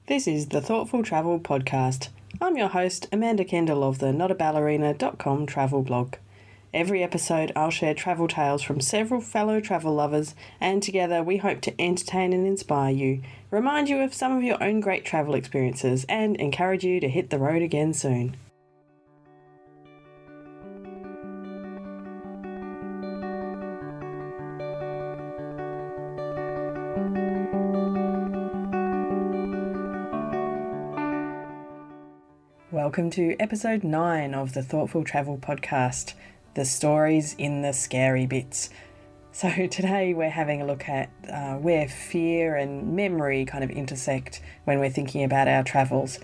This is the Thoughtful Travel Podcast. I'm your host, Amanda Kendall of the notaballerina.com travel blog. Every episode I'll share travel tales from several fellow travel lovers, and together we hope to entertain and inspire you, remind you of some of your own great travel experiences, and encourage you to hit the road again soon. Welcome to episode 9 of the Thoughtful Travel Podcast, the stories in the scary bits. So today we're having a look at where fear and memory kind of intersect when we're thinking about our travels.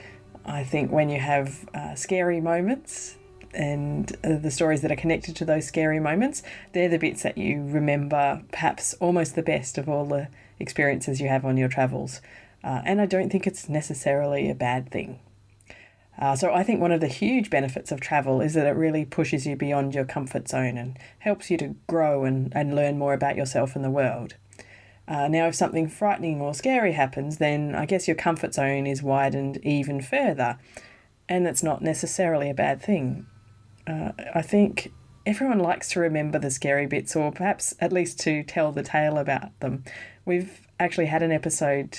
I think when you have scary moments and the stories that are connected to those scary moments, they're the bits that you remember perhaps almost the best of all the experiences you have on your travels. And I don't think it's necessarily a bad thing. So I think one of the huge benefits of travel is that it really pushes you beyond your comfort zone and helps you to grow and learn more about yourself and the world. Now, if something frightening or scary happens, then I guess your comfort zone is widened even further, and that's not necessarily a bad thing. I think everyone likes to remember the scary bits, or perhaps at least to tell the tale about them. We've actually had an episode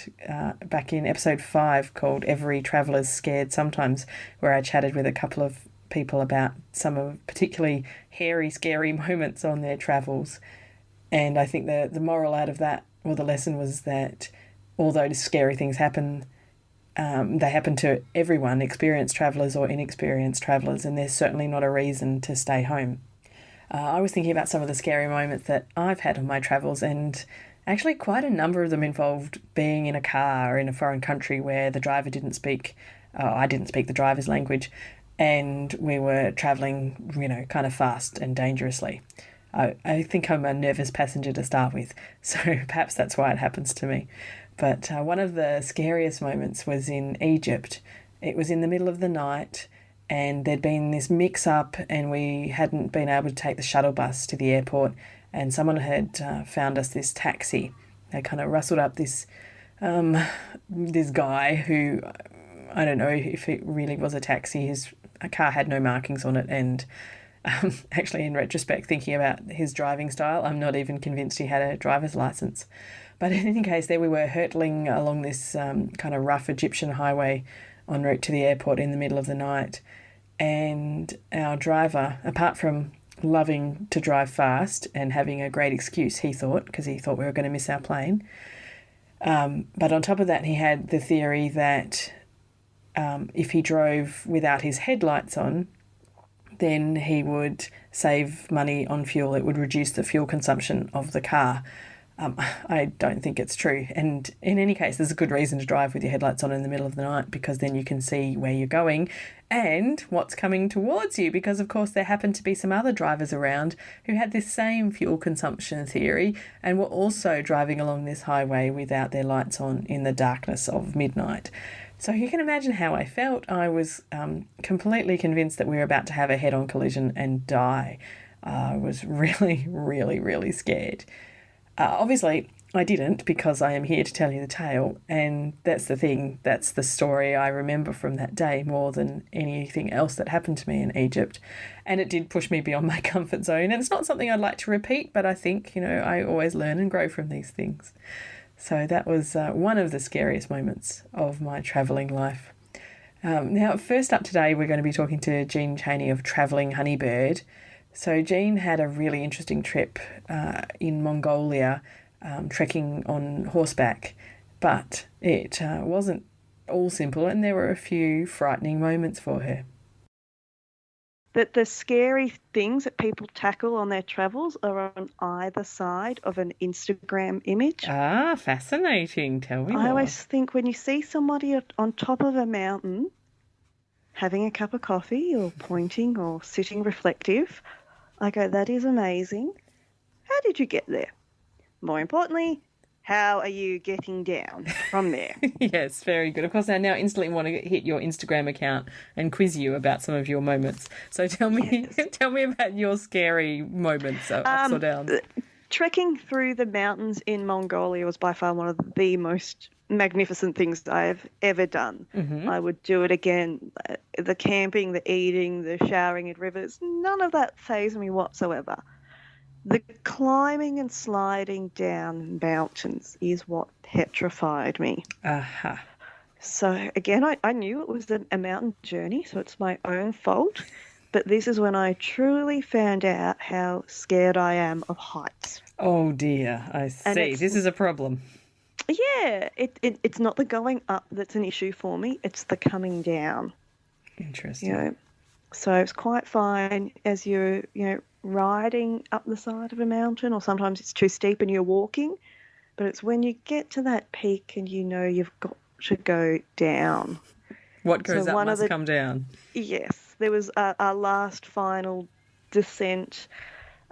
back in episode 5 called Every Traveller's Scared Sometimes, where I chatted with a couple of people about some of particularly hairy, scary moments on their travels. And I think the moral out of that, or the lesson, was that although scary things happen, they happen to everyone, experienced travellers or inexperienced travellers, and there's certainly not a reason to stay home. I was thinking about some of the scary moments that I've had on my travels, and actually quite a number of them involved being in a car in a foreign country where the driver didn't speak, I didn't speak the driver's language, and we were travelling, kind of fast and dangerously. I think I'm a nervous passenger to start with, so perhaps that's why it happens to me. But one of the scariest moments was in Egypt. It was in the middle of the night, and there'd been this mix-up, and we hadn't been able to take the shuttle bus to the airport, and someone had found us this taxi. They kind of rustled up this guy who, I don't know if it really was a taxi. His car had no markings on it, and actually in retrospect, thinking about his driving style, I'm not even convinced he had a driver's license. But in any case, there we were hurtling along this kind of rough Egyptian highway en route to the airport in the middle of the night. And our driver, apart from loving to drive fast and having a great excuse, he thought, because he thought we were going to miss our plane. But on top of that, he had the theory that if he drove without his headlights on, then he would save money on fuel. It would reduce the fuel consumption of the car. I don't think it's true. And in any case, there's a good reason to drive with your headlights on in the middle of the night, because then you can see where you're going and what's coming towards you, because of course there happened to be some other drivers around who had this same fuel consumption theory and were also driving along this highway without their lights on in the darkness of midnight. So you can imagine how I felt. I was completely convinced that we were about to have a head-on collision and die. I was really, really, really scared. Obviously, I didn't, because I am here to tell you the tale, and that's the thing, that's the story I remember from that day more than anything else that happened to me in Egypt. And it did push me beyond my comfort zone, and it's not something I'd like to repeat, but I think, I always learn and grow from these things. So that was one of the scariest moments of my travelling life. Now, first up today, we're going to be talking to Jean Chaney of Traveling Honeybird. So Jean had a really interesting trip in Mongolia, trekking on horseback, but it wasn't all simple, and there were a few frightening moments for her. That the scary things that people tackle on their travels are on either side of an Instagram image. Ah, fascinating. Tell me more. I always think when you see somebody on top of a mountain having a cup of coffee or pointing or sitting reflective, I go, that is amazing. How did you get there? More importantly, how are you getting down from there? Yes, very good. Of course, I now instantly want to hit your Instagram account and quiz you about some of your moments. So tell me about your scary moments, ups or downs. Trekking through the mountains in Mongolia was by far one of the most magnificent things I've ever done. Mm-hmm. I would do it again. The camping, the eating, the showering in rivers, none of that fazed me whatsoever. The climbing and sliding down mountains is what petrified me. Aha. So again, I knew it was a mountain journey, so it's my own fault. But this is when I truly found out how scared I am of heights. Oh dear, I see. This is a problem. Yeah, it's not the going up that's an issue for me. It's the coming down. Interesting. So it's quite fine as you're, riding up the side of a mountain, or sometimes it's too steep and you're walking. But it's when you get to that peak and you've got to go down. What goes up must come down. Yes, there was our last final descent.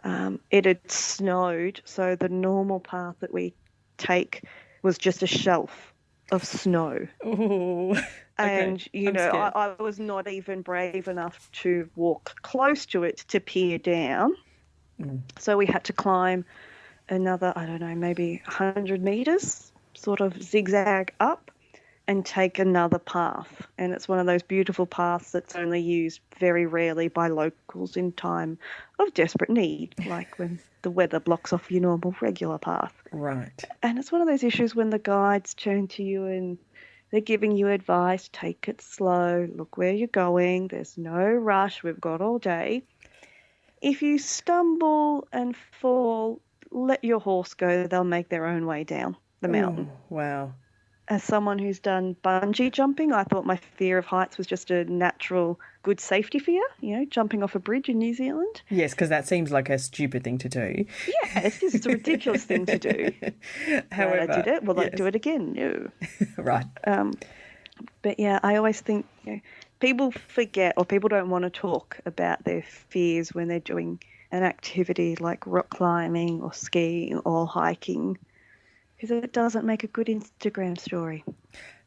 It had snowed, so the normal path that we take was just a shelf of snow. Ooh. And, Okay. I was not even brave enough to walk close to it to peer down. So we had to climb another, I don't know, maybe 100 metres, sort of zigzag up and take another path. And it's one of those beautiful paths that's only used very rarely by locals in time of desperate need, like when the weather blocks off your normal regular path. Right. And it's one of those issues when the guides turn to you and they're giving you advice, take it slow, look where you're going, there's no rush, we've got all day. If you stumble and fall, let your horse go, they'll make their own way down the mountain. Oh, wow. As someone who's done bungee jumping, I thought my fear of heights was just a natural good safety fear, jumping off a bridge in New Zealand. Yes, because that seems like a stupid thing to do. Yeah, it's just a ridiculous thing to do. However, I did it. Will yes. I do it again? No. Right. But yeah, I always think people forget or people don't want to talk about their fears when they're doing an activity like rock climbing or skiing or hiking, because it doesn't make a good Instagram story.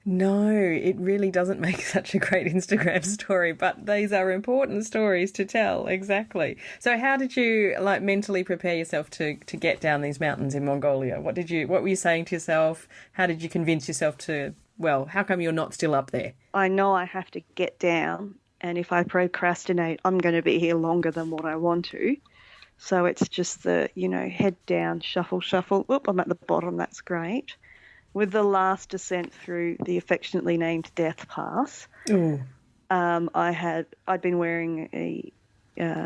No, it really doesn't make such a great Instagram story, but these are important stories to tell, exactly. So how did you mentally prepare yourself to get down these mountains in Mongolia? What were you saying to yourself? How did you convince yourself how come you're not still up there? I know I have to get down, and if I procrastinate, I'm going to be here longer than what I want to. So it's just the, head down, shuffle, shuffle. Oop, I'm at the bottom. That's great. With the last descent through the affectionately named Death Pass, I'd been wearing a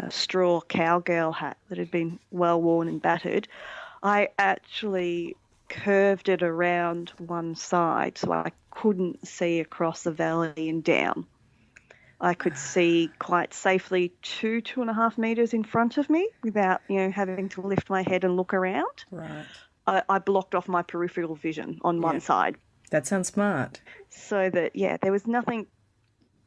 straw cowgirl hat that had been well worn and battered. I actually curved it around one side so I couldn't see across the valley and down. I could see quite safely 2.5 metres in front of me without, having to lift my head and look around. Right. I blocked off my peripheral vision on one side. That sounds smart. So that, there was nothing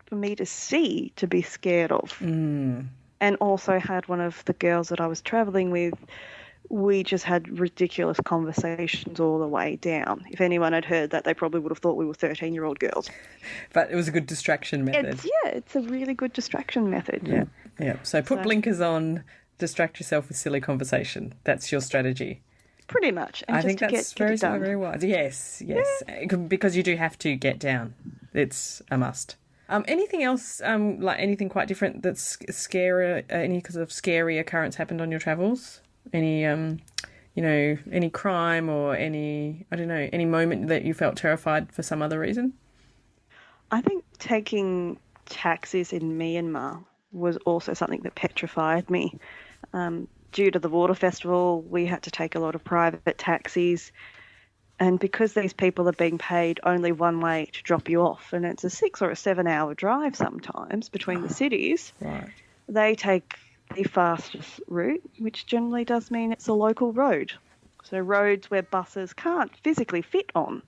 for me to see to be scared of. And also had one of the girls that I was travelling with, we just had ridiculous conversations all the way down. If anyone had heard that, they probably would have thought we were 13-year-old girls. But it was a good distraction method. It's a really good distraction method. Yeah. So put blinkers on, distract yourself with silly conversation. That's your strategy. Pretty much. And I just think that's very wise. Yes. Because you do have to get down. It's a must. Anything else, anything quite different that's scary, any kind of scary occurrence happened on your travels? Any, any crime or any moment that you felt terrified for some other reason? I think taking taxis in Myanmar was also something that petrified me. Due to the water festival, we had to take a lot of private taxis. And because these people are being paid only one way to drop you off, and it's a 6 or a 7 hour drive sometimes between the cities, right. They take the fastest route, which generally does mean it's a local road. So roads where buses can't physically fit on.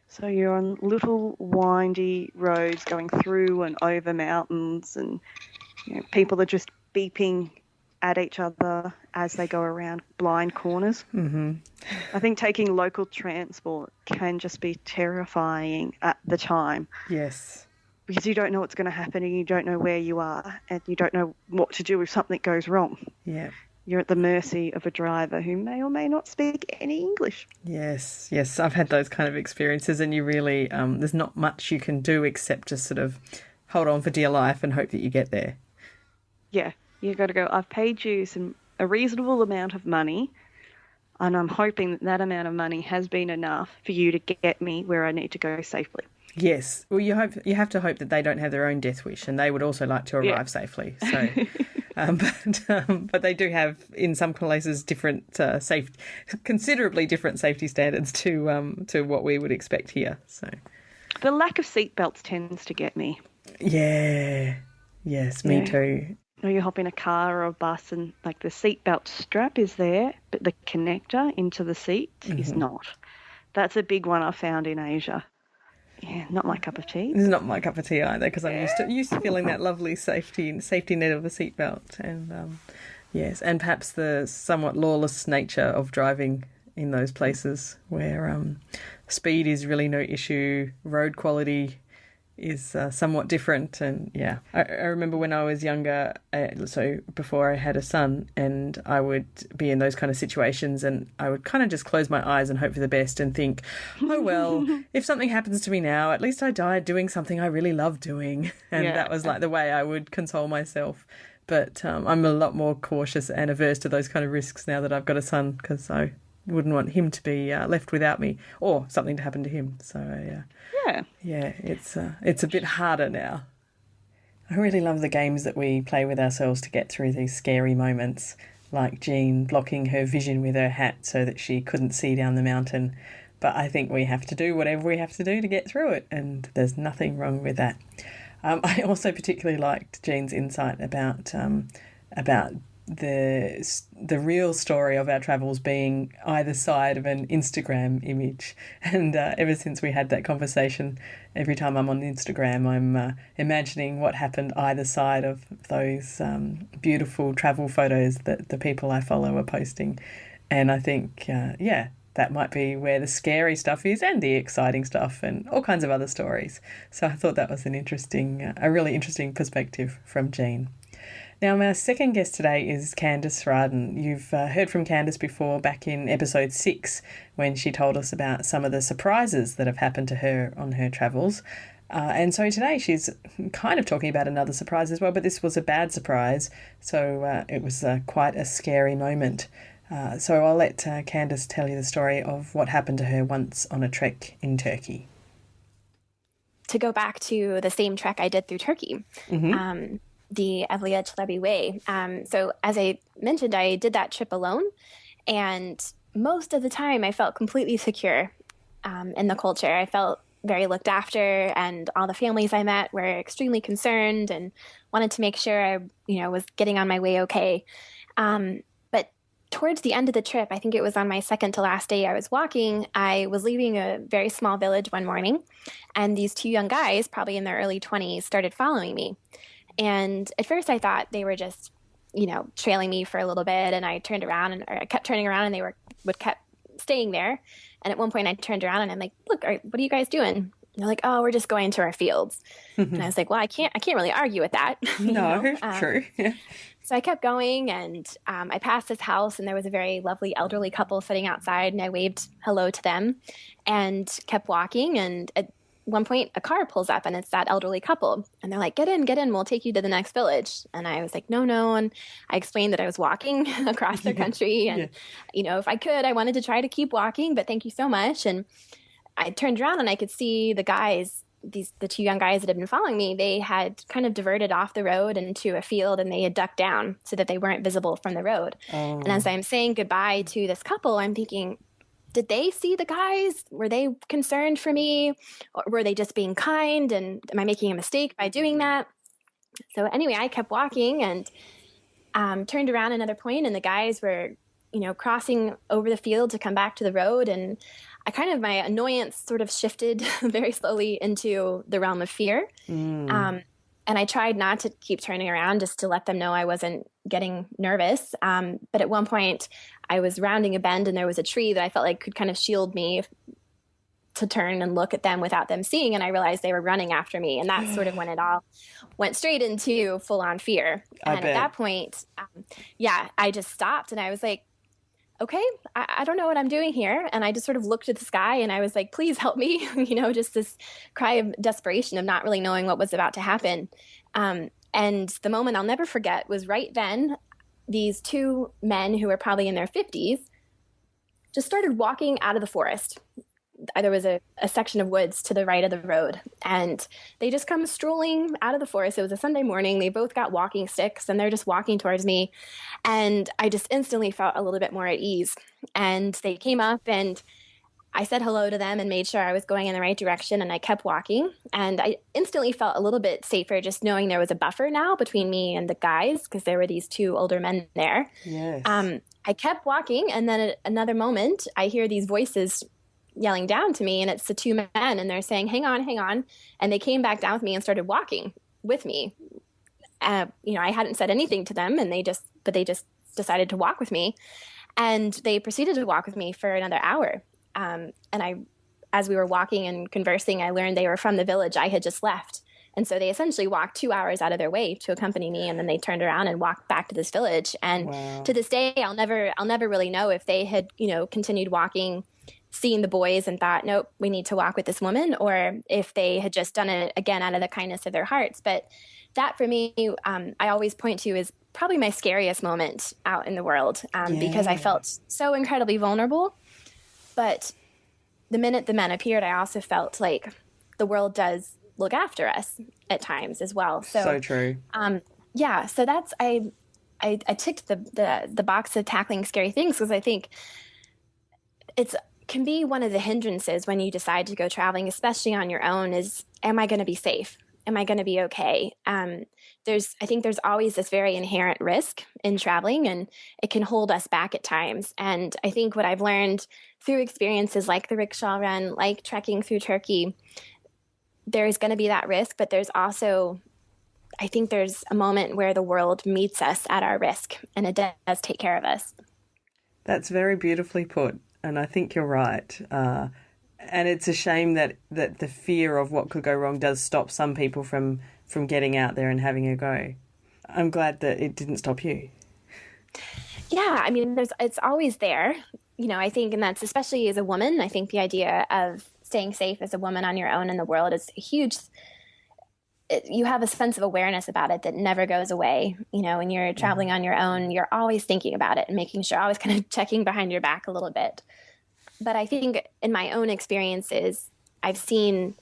So you're on little windy roads going through and over mountains, and people are just beeping at each other as they go around blind corners. Mm-hmm. I think taking local transport can just be terrifying at the time. Yes. Because you don't know what's going to happen and you don't know where you are and you don't know what to do if something goes wrong. Yeah. you're at the mercy of a driver who may or may not speak any English. Yes, yes, I've had those kind of experiences, and you really, there's not much you can do except just sort of hold on for dear life and hope that you get there. Yeah, you've got to go, I've paid you a reasonable amount of money, and I'm hoping that that amount of money has been enough for you to get me where I need to go safely. Yes, well, you have to hope that they don't have their own death wish, and they would also like to arrive safely. So, but they do have, in some places, different considerably different safety standards to what we would expect here. So, the lack of seatbelts tends to get me. Yeah, yes, me too. Or you hop in a car or a bus and like the seatbelt strap is there, but the connector into the seat is not. That's a big one I found in Asia. Yeah, not my cup of tea. It's not my cup of tea either, because I'm used to feeling that lovely safety net of a seatbelt, and yes, and perhaps the somewhat lawless nature of driving in those places where speed is really no issue, road quality is somewhat different. And yeah, I remember when I was younger, so before I had a son, and I would be in those kind of situations, and I would kind of just close my eyes and hope for the best and think, oh well, if something happens to me now, at least I died doing something I really love doing. And that was like the way I would console myself. But I'm a lot more cautious and averse to those kind of risks now that I've got a son, because I wouldn't want him to be left without me, or something to happen to him. So it's a bit harder now. I really love the games that we play with ourselves to get through these scary moments, like Jean blocking her vision with her hat so that she couldn't see down the mountain. But I think we have to do whatever we have to do to get through it, and there's nothing wrong with that. I also particularly liked Jean's insight about the real story of our travels being either side of an Instagram image. And ever since we had that conversation, every time I'm on Instagram, I'm imagining what happened either side of those beautiful travel photos that the people I follow are posting. And I think, that might be where the scary stuff is, and the exciting stuff, and all kinds of other stories. So I thought that was a really interesting perspective from Jean. Now, my second guest today is Candace Rardon. You've heard from Candace before, back in episode 6, when she told us about some of the surprises that have happened to her on her travels. And so today she's kind of talking about another surprise as well, but this was a bad surprise, so it was quite a scary moment. So I'll let Candace tell you the story of what happened to her once on a trek in Turkey. To go back to the same trek I did through Turkey, the Evliya Çelebi Way. So as I mentioned, I did that trip alone, and most of the time I felt completely secure in the culture. I felt very looked after, and all the families I met were extremely concerned and wanted to make sure I was getting on my way okay. But towards the end of the trip, I think it was on my second to last day I was walking, I was leaving a very small village one morning, and these two young guys, probably in their early 20s, started following me. And at first I thought they were just, trailing me for a little bit. And I turned around I kept turning around, and they kept staying there. And at one point I turned around and I'm like, look, what are you guys doing? And they're like, oh, we're just going to our fields. And I was like, well, I can't really argue with that. No, true. Yeah. So I kept going, and I passed this house, and there was a very lovely elderly couple sitting outside, and I waved hello to them and kept walking. And at one point a car pulls up, and it's that elderly couple, and they're like, get in, we'll take you to the next village. And I was like, no. And I explained that I was walking across their country, and if I could, I wanted to try to keep walking, but thank you so much. And I turned around, and I could see the guys, the two young guys that had been following me. They had kind of diverted off the road into a field, and they had ducked down so that they weren't visible from the road. And as I'm saying goodbye to this couple, I'm thinking, did they see the guys? Were they concerned for me? Or were they just being kind? And am I making a mistake by doing that? So anyway, I kept walking, and turned around another point, and the guys were, crossing over the field to come back to the road. And my annoyance sort of shifted very slowly into the realm of fear. And I tried not to keep turning around, just to let them know I wasn't getting nervous. But at one point I was rounding a bend, and there was a tree that I felt like could kind of shield me to turn and look at them without them seeing. And I realized they were running after me. And that's sort of when it all went straight into full on fear. I And bet. at that point, I just stopped and I was like, okay, I don't know what I'm doing here. And I just sort of looked at the sky and I was like, please help me, just this cry of desperation of not really knowing what was about to happen. And the moment I'll never forget was right then, these two men who were probably in their 50s just started walking out of the forest. There was a section of woods to the right of the road, and they just come strolling out of the forest. It was a Sunday morning. They both got walking sticks, and they're just walking towards me. And I just instantly felt a little bit more at ease. And they came up, and I said hello to them and made sure I was going in the right direction, and I kept walking. And I instantly felt a little bit safer just knowing there was a buffer now between me and the guys, because there were these two older men there. Yes. I kept walking, and then at another moment, I hear these voices yelling down to me, and it's the two men, and they're saying, hang on. And they came back down with me and started walking with me. I hadn't said anything to them, and they just decided to walk with me. And they proceeded to walk with me for another hour. As we were walking and conversing, I learned they were from the village I had just left. And so they essentially walked 2 hours out of their way to accompany me. And then they turned around and walked back to this village. And Wow. to this day, I'll never really know if they had, continued walking, seen the boys and thought, nope, we need to walk with this woman, or if they had just done it again out of the kindness of their hearts. But that for me, I always point to is probably my scariest moment out in the world, because I felt so incredibly vulnerable. But the minute the men appeared, I also felt like the world does look after us at times as well. So true. So that's, I ticked the box of tackling scary things, because I think can be one of the hindrances when you decide to go traveling, especially on your own, is, am I going to be safe? Am I going to be okay? I think there's always this very inherent risk in traveling, and it can hold us back at times. And I think what I've learned through experiences like the rickshaw run, like trekking through Turkey, there's going to be that risk, but there's also, I think there's a moment where the world meets us at our risk, and it does take care of us. That's very beautifully put, and I think you're right. And it's a shame that the fear of what could go wrong does stop some people from getting out there and having a go. I'm glad that it didn't stop you. Yeah, I mean, it's always there, I think, and that's especially as a woman. I think the idea of staying safe as a woman on your own in the world is huge. You have a sense of awareness about it that never goes away. When you're traveling on your own, you're always thinking about it and making sure, always kind of checking behind your back a little bit. But I think in my own experiences, I've seen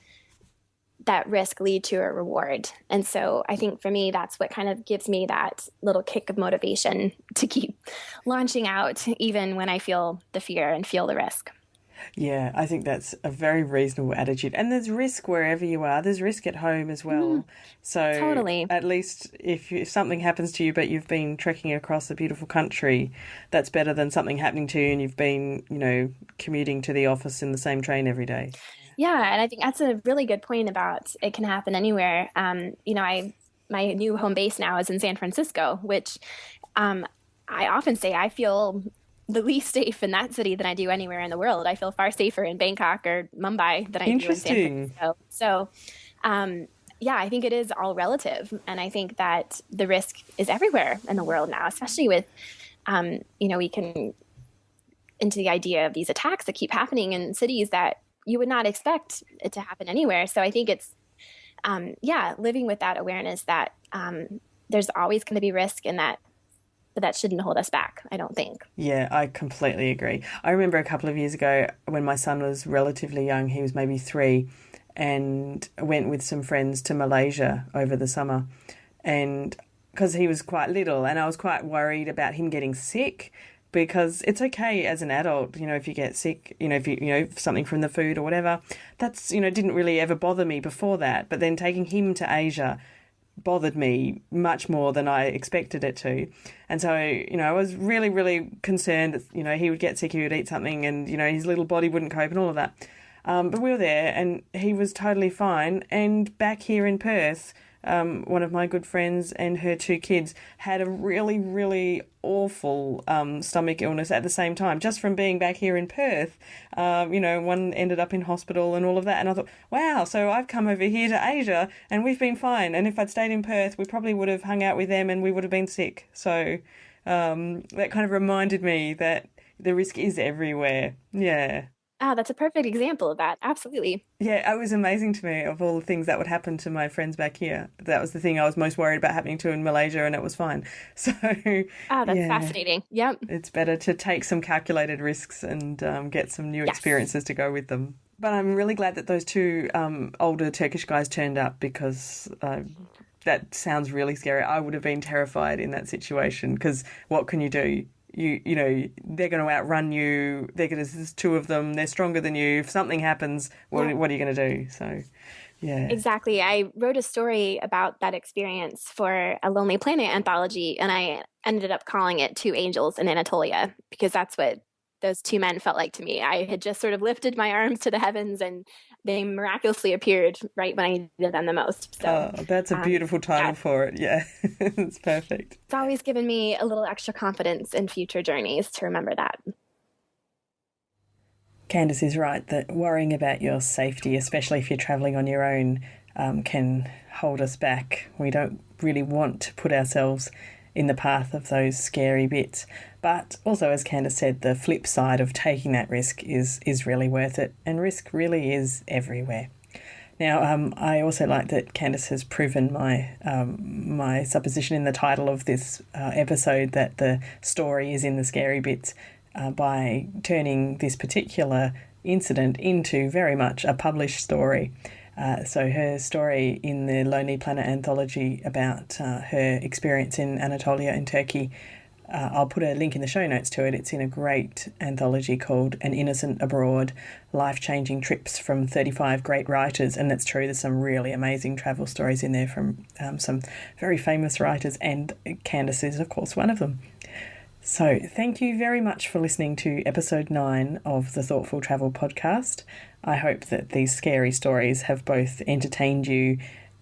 that risk lead to a reward. And so I think for me, that's what kind of gives me that little kick of motivation to keep launching out, even when I feel the fear and feel the risk. Yeah, I think that's a very reasonable attitude. And there's risk wherever you are. There's risk at home as well. So Totally. At least if something happens to you but you've been trekking across a beautiful country, that's better than something happening to you and you've been, commuting to the office in the same train every day. Yeah, and I think that's a really good point about it can happen anywhere. My new home base now is in San Francisco, which I often say I feel the least safe in that city than I do anywhere in the world. I feel far safer in Bangkok or Mumbai than I do in San Francisco. So, I think it is all relative. And I think that the risk is everywhere in the world now, especially with, we can into the idea of these attacks that keep happening in cities that you would not expect it to happen anywhere. So I think it's, living with that awareness that there's always going to be risk in that, but that shouldn't hold us back, I don't think. Yeah, I completely agree. I remember a couple of years ago when my son was relatively young, he was maybe 3, and went with some friends to Malaysia over the summer. And because he was quite little, and I was quite worried about him getting sick, because it's okay as an adult, if you get sick, if you, something from the food or whatever, that's, didn't really ever bother me before that. But then taking him to Asia bothered me much more than I expected it to. And so, I was really, really concerned that, he would get sick, he would eat something and, his little body wouldn't cope and all of that. But we were there and he was totally fine. And back here in Perth, one of my good friends, and her two kids had a really, really awful stomach illness at the same time, just from being back here in Perth. One ended up in hospital and all of that. And I thought, wow, so I've come over here to Asia and we've been fine. And if I'd stayed in Perth, we probably would have hung out with them and we would have been sick. So that kind of reminded me that the risk is everywhere. Yeah. Ah, that's a perfect example of that. Absolutely. Yeah, it was amazing to me of all the things that would happen to my friends back here. That was the thing I was most worried about happening to in Malaysia, and it was fine. So, That's fascinating. Yep. It's better to take some calculated risks and get some new experiences to go with them. But I'm really glad that those two older Turkish guys turned up, because that sounds really scary. I would have been terrified in that situation, because what can you do? You know, they're going to outrun you. There's two of them. They're stronger than you. If something happens, what are you going to do? So, yeah. Exactly. I wrote a story about that experience for a Lonely Planet anthology, and I ended up calling it Two Angels in Anatolia, because that's what those two men felt like to me. I had just sort of lifted my arms to the heavens and they miraculously appeared right when I needed them the most. So, that's a beautiful title for it. Yeah, it's perfect. It's always given me a little extra confidence in future journeys to remember that. Candace is right that worrying about your safety, especially if you're travelling on your own, can hold us back. We don't really want to put ourselves in the path of those scary bits. But also, as Candace said, the flip side of taking that risk is really worth it, and risk really is everywhere. Now, I also like that Candace has proven my supposition in the title of this episode, that the story is in the scary bits, by turning this particular incident into very much a published story. So her story in the Lonely Planet anthology about her experience in Anatolia in Turkey, I'll put a link in the show notes to it. It's in a great anthology called An Innocent Abroad, Life-Changing Trips from 35 Great Writers. And that's true, there's some really amazing travel stories in there from some very famous writers, and Candace is, of course, one of them. So thank you very much for listening to episode 9 of the Thoughtful Travel podcast. I hope that these scary stories have both entertained you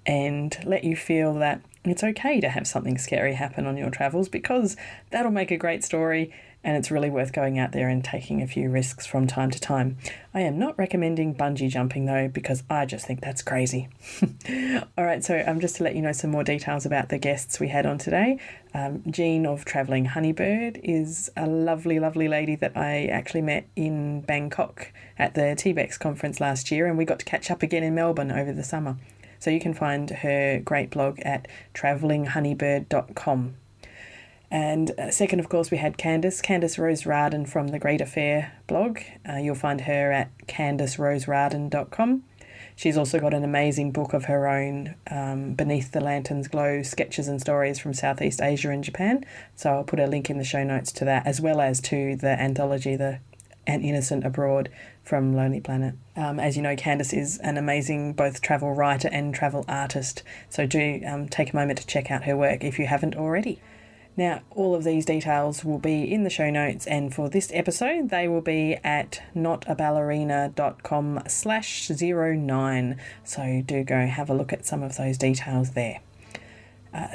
and let you feel that it's okay to have something scary happen on your travels, because that'll make a great story, and it's really worth going out there and taking a few risks from time to time. I am not recommending bungee jumping though, because I just think that's crazy. All right, so just to let you know some more details about the guests we had on today. Jean of Traveling Honeybird is a lovely, lovely lady that I actually met in Bangkok at the TBEX conference last year, and we got to catch up again in Melbourne over the summer. So you can find her great blog at travelinghoneybird.com. And second, of course, we had Candace Rose Rardon from the Great Affair blog. You'll find her at candaceroserardon.com. She's also got an amazing book of her own, Beneath the Lantern's Glow, Sketches and Stories from Southeast Asia and Japan. So I'll put a link in the show notes to that, as well as to the anthology, An Innocent Abroad from Lonely Planet. As you know, Candace is an amazing both travel writer and travel artist, so do take a moment to check out her work if you haven't already. Now, all of these details will be in the show notes, and for this episode, they will be at notaballerina.com/09, so do go have a look at some of those details there.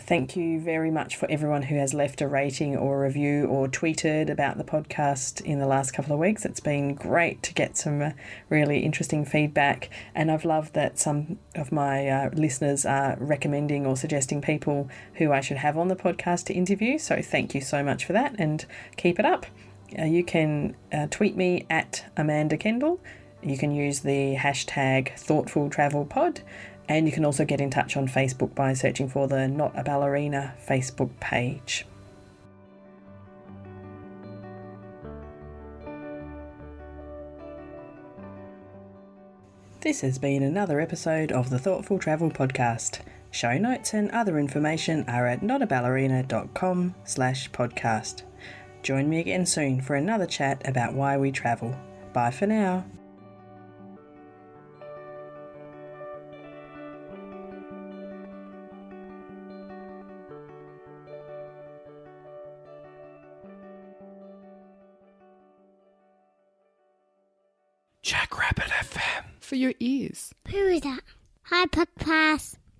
Thank you very much for everyone who has left a rating or review or tweeted about the podcast in the last couple of weeks. It's been great to get some really interesting feedback, and I've loved that some of my listeners are recommending or suggesting people who I should have on the podcast to interview. So thank you so much for that, and keep it up. You can tweet me at Amanda Kendall. You can use the hashtag ThoughtfulTravelPod. And you can also get in touch on Facebook by searching for the Not a Ballerina Facebook page. This has been another episode of the Thoughtful Travel Podcast. Show notes and other information are at notaballerina.com/podcast. Join me again soon for another chat about why we travel. Bye for now. Jackrabbit FM. For your ears. Who is that? Hi, Podcast.